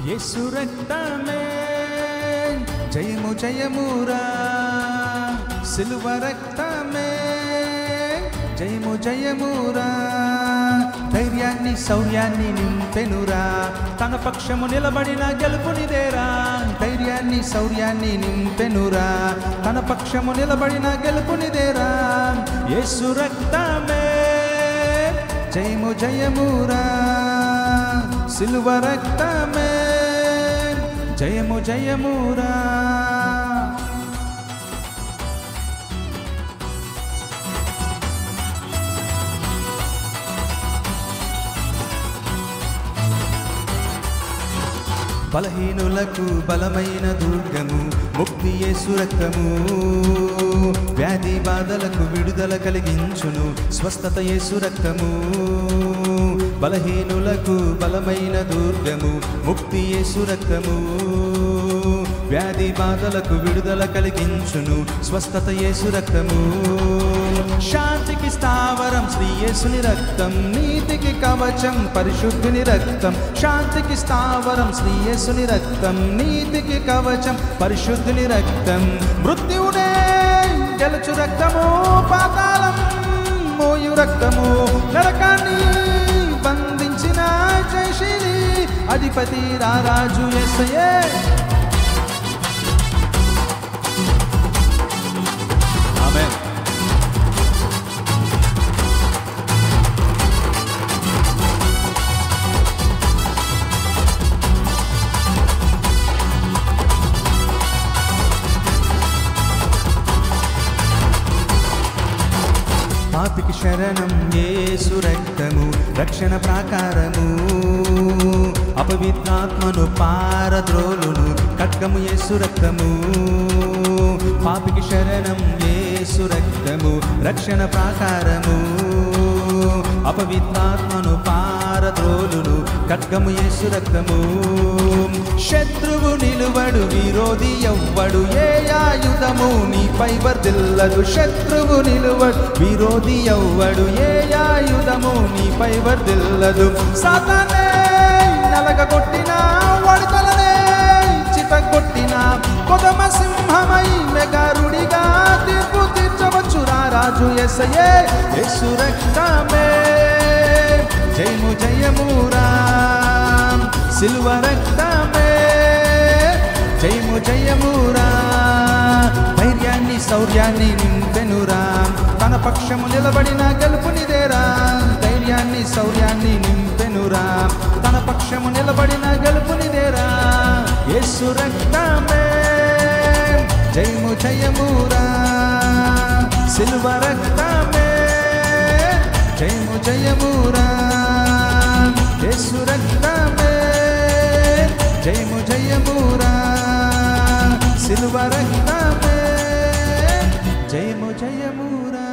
యేసు రక్తమే జయము జయమురా సిలువ రక్తమే జయము జయమురా ధైర్యాన్ని శౌర్యాన్ని నింపెనురా తన పక్షము నిలబడిన గెలుపునిదేరా ధైర్యాన్ని శౌర్యాన్ని నింపెనురా తన పక్షము నిలబడిన గెలుపునిదేరా యేసు రక్తమే జయము జయమురా సిలువ రక్తమే జయము జయమురా బలహీనులకు బలమైన దుర్గము ముక్తి యేసు రక్తము వ్యాధి బాధలకు విడుదల కలిగించును స్వస్థత యేసు రక్తము బలహీనులకు బలమైన దుర్గము ముక్తి యేసు రక్తము వ్యాధి బాధలకు విడుదల కలిగించును స్వస్థత యేసు రక్తము శాంతికి స్థావరం శ్రీ యేసుని రక్తం నీతికి కవచం పరిశుద్ధుని రక్తం శాంతికి స్థావరం శ్రీ యేసుని రక్తం నీతికి కవచం పరిశుద్ధుని రక్తం మృత్యువునే గెలుచు రక్తము పాతాళం మోయు రక్తము నరకాన్ని బంధించిన జయశీలి అధిపతి రారాజు యేసయ్యే ఆమేన్ పాపికి శరణం యేసు రక్తము రక్షణ ప్రాకారము అపవిత్రాత్మను పారద్రోలును ఖడ్గము యేసు రక్తము పాపికి శరణం యేసు రక్తము రక్షణ ప్రాకారము అపవిత్రాత్మను పారద్రోలును ఖడ్గము యేసు రక్తము శత్రువు నిలువడు విరోధి ఎవ్వడు ఏ ఆయుధము నీపై వర్ధిల్లదు శత్రువు నిలువడు విరోధి ఎవ్వడు ఏ ఆయుధము నీపై వర్ధిల్లదు సాతానే నలగగొట్టిన వడతలనే చితగొట్టిన కొదమ సింహమై మెగారుడిగా తీర్పు తీర్చవచ్చు రారాజు యేసయ్యే యేసు రక్తమే జయము జయమురా సిలువ రక్తమే జయము జయమురా ధైర్యాన్ని శౌర్యాన్ని నింపెనురా తన పక్షము నిలబడిన గెలుపునిదేరా ధైర్యాన్ని శౌర్యాన్ని నింపెనురా తన పక్షము నిలబడిన గెలుపునిదేరా యేసు రక్తమే జయము జయమురా సిలువ రక్తమే జయము జయమురా యేసు రక్తమే జయము జయమురా సిలువ రక్తమే జయము జయమురా